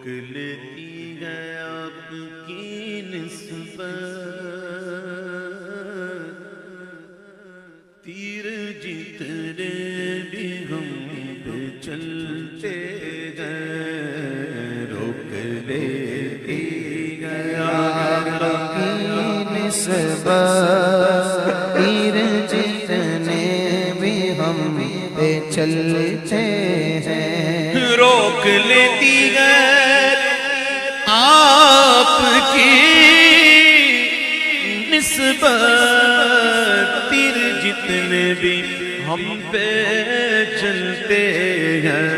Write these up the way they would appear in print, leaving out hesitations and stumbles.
रोक लेती है आपकी निस्बत, तीर जितने भी हम पे चलते गए, रोक लेती है आपकी निस्बत, तीर जितने भी हम पे चलते हैं, रोक लेती है आपकी निस्बत, तीर जितने भी हम पे चलते हैं।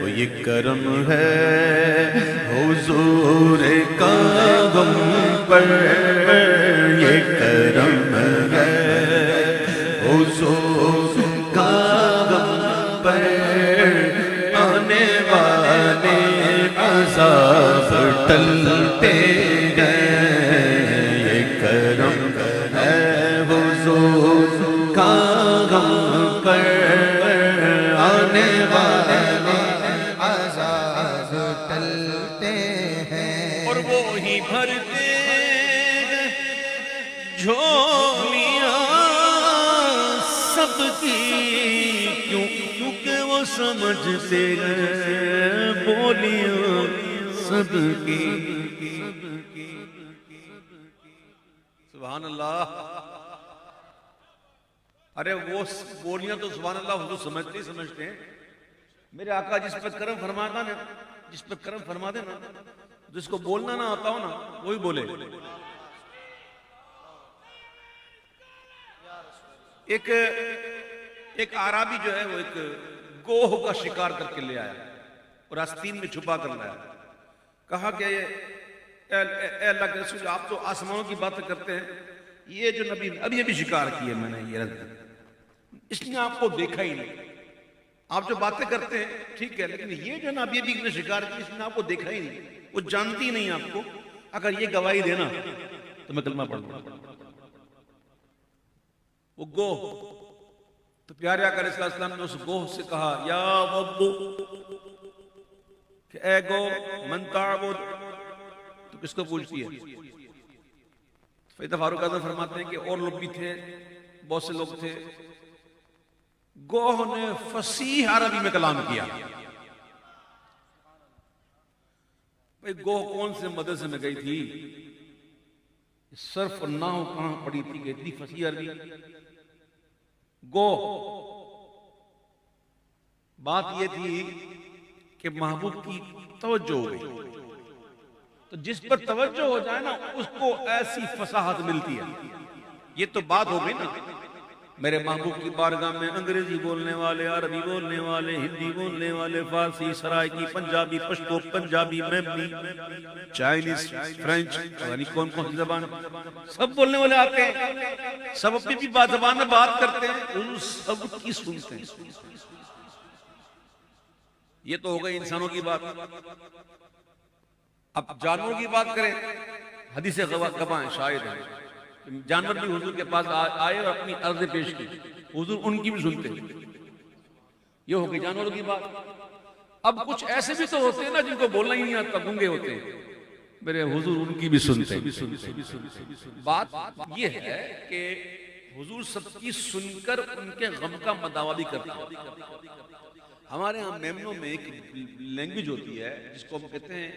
वो ये करम है हुजूर का हम पर, ये करम है हुजूर का हम पर, आने वाले अज़ाब टलते गए, ये करम है हुजूर का हम पर, आने वाले अज़ाब टलते हैं। और वो ही भरते हैं झोलियां सबकी, क्यों? क्योंकि वो समझते हैं बोलियां सबकी। सुभान अल्लाह। अरे वो बोलियां तो सुभान अल्लाह हुजूर समझते ही समझते हैं। मेरे आका जिस पर करम फरमाता ना, जिस पर करम फरमा दे ना, जिसको बोलना ना आता हो ना वही बोले। एक आराबी जो है वो एक गोह का शिकार करके ले आया और आस्तीन में छुपा कर लाया। कहा कि अल्लाह के रसूल आप तो आसमानों की बातें करते हैं, ये जो नबी अभी अभी शिकार किए मैंने, ये इसने आपको देखा ही नहीं। आप जो बातें करते हैं ठीक है, लेकिन ये जो ना अभी अभी शिकार की, इसने आपको देखा ही नहीं, वो जानती नहीं आपको। अगर ये गवाही देना तो मैं कलमा पढ़ लूंगा। वो गोह, तो प्यारे आका अलैहिस्सलाम ने उस गोह से कहा या वब्बू, कि ए गो मन ताबुद, तो किसको पूछती है? फैदा फारूक आज़म फरमाते हैं कि और लोग भी थे, बहुत से लोग थे। गोह ने फसीह अरबी में कलाम किया। भाई गोह कौन से मदरसे में गई थी, सर्फ और नाव कहां पड़ी थी कि इतनी फसीह अरबी? गोह बात यह थी कि महबूब की तवज्जो हो गई, तो जिस पर तवज्जो हो जाए ना उसको ऐसी फसाहत मिलती है। ये तो बात हो गई ना, मेरे महबूब की बारगाह में अंग्रेजी बोलने वाले, अरबी बोलने वाले, हिंदी बोलने वाले, फारसी, सराइकी, पंजाबी, पश्तो, पंजाबी, मेमनी, चाइनीज, फ्रेंच, यानी कौन कौन सी जबान सब बोलने वाले आते हैं। सब अपनी भी जबान में बात करते हैं, उन सब की सुनते हैं। ये तो हो गई इंसानों की बात। अब जानवरों की बात करें, हदीस गवाह शायद है, जानवर भी हुजूर के पास आए और अपनी अर्ज़ें पेश की, हुजूर उनकी भी सुनते। ये हो गई जानवरों की बात। अब कुछ ऐसे भी तो होते हैं ना जिनको बोलना ही नहीं आता, गूंगे होते हैं, मेरे हुजूर उनकी भी सुनते। बात ये है कि हुजूर सबकी सुनकर उनके गम का मदावा भी करते हैं। हमारे यहाँ मेमनों में एक लैंग्वेज होती है जिसको हम कहते हैं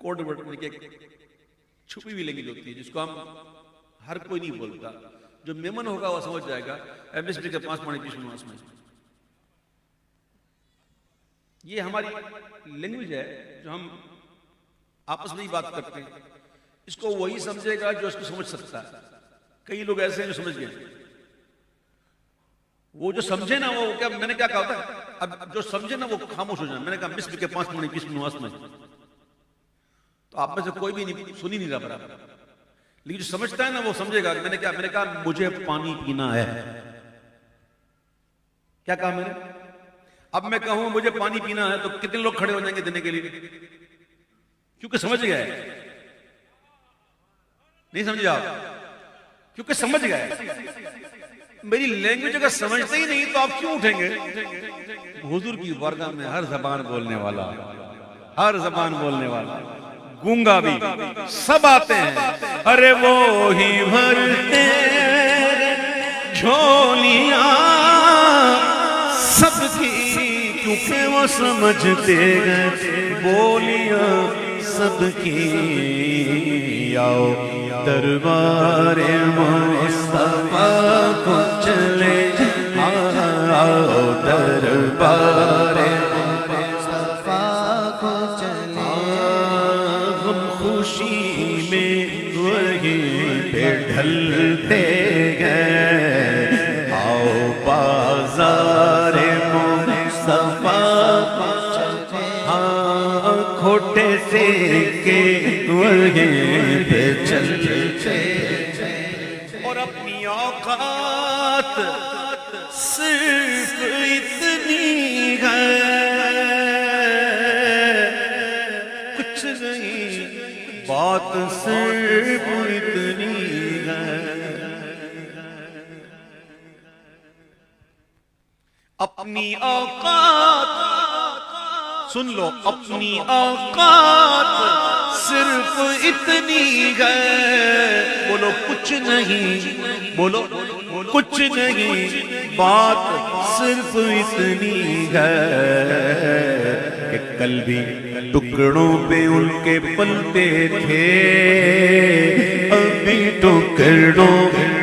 कोड वर्ड, छुपी हुई लैंग्वेज होती है जिसको हम हर कोई नहीं बोलता। जो मेमन होगा वो समझ जाएगा। एमएसपी के 5 पानी पिछले मास में ये हमारी लैंग्वेज है जो हम आपस में ही बात करते हैं। इसको वही समझेगा जो इसको समझ सकता है। कई लोग ऐसे हैं जो समझ गए, वो जो समझे ना वो क्या, मैंने क्या कहा था, अब जो समझे ना वो खामोश हो जाए। मैंने कहा मिस्र के 5 पानी पिछले मास में, तो आप में से कोई भी नहीं सुन ही नहीं रहा बराबर, लेकिन जो समझता है ना वो समझेगा। मैंने कहा मुझे पानी पीना है। क्या कहा मैंने? अब मैं कहूं मुझे पानी पीना है तो कितने लोग खड़े हो जाएंगे देने के लिए? क्योंकि समझ गए। नहीं समझे आप? क्योंकि समझ गए। मेरी लैंग्वेज अगर समझते ही नहीं तो आप क्यों उठेंगे? हुजूर की बारगाह में हर जबान बोलने वाला, हर जबान बोलने वाला, गूंगा भी, सब आते हैं। अरे वो ही भरते झोलियां सबकी, क्योंकि वो समझते हैं बोलियां सबकी। आओ दरबारे मुस्तफा को चले, आओ दरबारे मुस्तफा को चले, हम खुशी में वहीं पे ढलते गए। आओ बाज़ारे मुस्तफा को चले, हाँ खोटे से के वहीं पे चलते। और अपनी औकात सिर्फ इतनी है, कुछ नहीं, बात सिर्फ इतनी है। अपनी औकात सुन लो, अपनी औकात सिर्फ इतनी है। बोलो कुछ नहीं, बोलो कुछ नहीं, बात सिर्फ इतनी है कि कल भी टुकड़ों पे उनके पलते थे, अभी टुकड़ों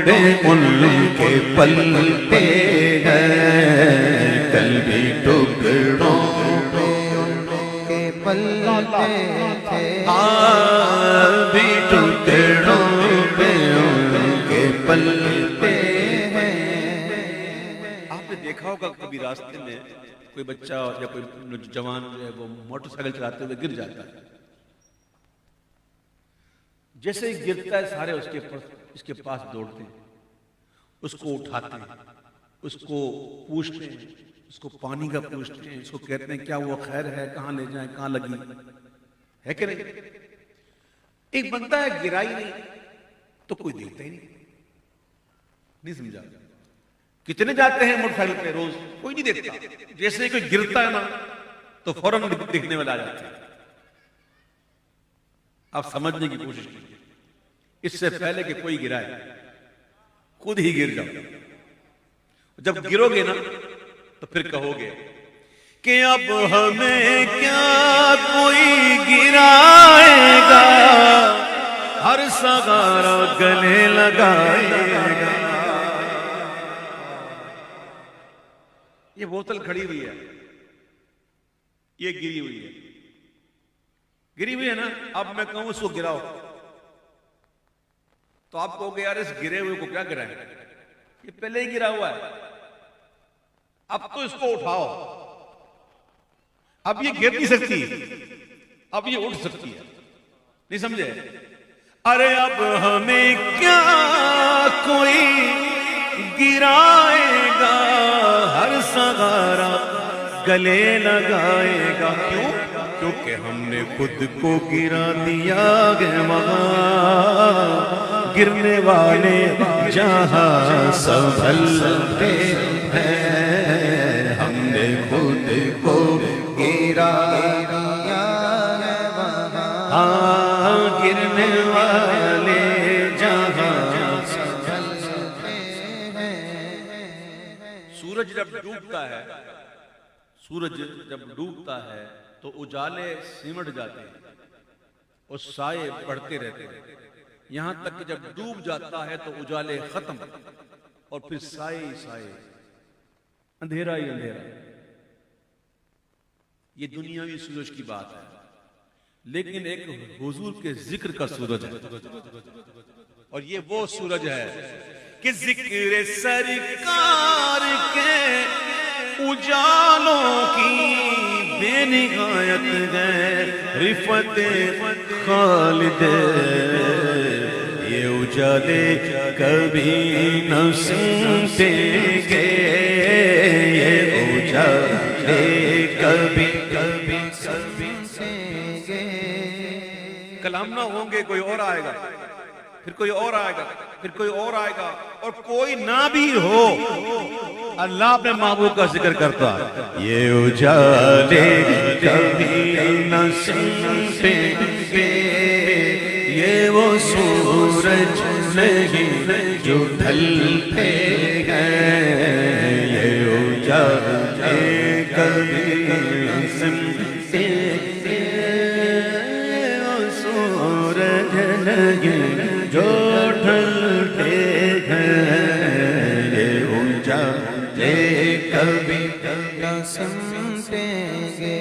पे उनके पलते हैं। कल भी टुकड़ों के पलते थे, अभी टुकड़ों पे उनके पलते हैं। आपने देखा होगा कभी रास्ते में कोई बच्चा या कोई जवान जो है वो मोटरसाइकिल चलाते हुए गिर जाता है। जैसे ही गिरता है सारे इसके पास दौड़ते हैं, उसको उठाते हैं, उसको पूछते हैं, उसको पानी का पूछते हैं, इसको कहते हैं क्या वो खैर है, कहाँ ले जाएं, कहाँ लगी है कि नहीं। एक बनता है गिराई नहीं तो कोई देखता ही नहीं समझा। कितने जाते हैं मोटरसाइकिल पे रोज, कोई नहीं देखता। जैसे कोई गिरता है ना तो फौरन दिखने वाला आ जाता है। आप समझने की कोशिश कीजिए, इससे पहले कि कोई गिराए खुद ही गिर जाओ। जब गिरोगे ना तो फिर कहोगे कि अब हमें क्या कोई गिराएगा, हर सहारा गले लगाएगा। ये बोतल खड़ी हुई है, ये गिरी हुई है, गिरी हुई है ना। अब मैं कहूं इसको गिराओ तो आप कहोगे यार इस गिरे हुए को क्या गिराएं, ये पहले ही गिरा हुआ है, अब तो इसको उठाओ। अब ये गिर नहीं सकती, अब ये उठ सकती है, नहीं समझे। अरे अब हमें क्या कोई गिराएगा, हर सहारा गले लगाएगा। क्यों? क्योंकि हमने खुद को गिरा दिया है वहां, गिरने वाले जहां संभलते हैं। हमने खुद को गिरा दिया है वहाँ, हाँ गिरने वाले जहां संभलते हैं। सूरज जब डूबता है, सूरज जब डूबता है तो उजाले सिमट जाते हैं और साए बढ़ते रहते हैं, यहां तक कि जब डूब जाता है तो उजाले खत्म और फिर साए ही साए, अंधेरा ही अंधेरा। ये दुनियावी सूरज की बात है, लेकिन एक हुजूर के जिक्र का सूरज है, और ये वो सूरज है कि जिक्र सरकार के उजालों की बेनिहायत है रिफत खालिद। ये उजाले कभी न सुनतेंगे, ये उजाले कभी कभी सुनतेंगे। कलाम ना होंगे, कोई और आएगा, फिर कोई और आएगा, फिर कोई और आएगा, और कोई ना भी हो, अल्लाह अपने महबूब का जिक्र करता है। ये उजाले कभी न सिमटेंगे, ये वो सूरज नहीं जो ढलते हैं, ये उजाले कभी न सिमटेंगे, वो सूरज नहीं जो ढलते हैं, ये उजाले कभी न सिमटेंगे,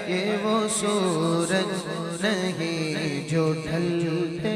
ये वो सूरज नहीं जो ढलते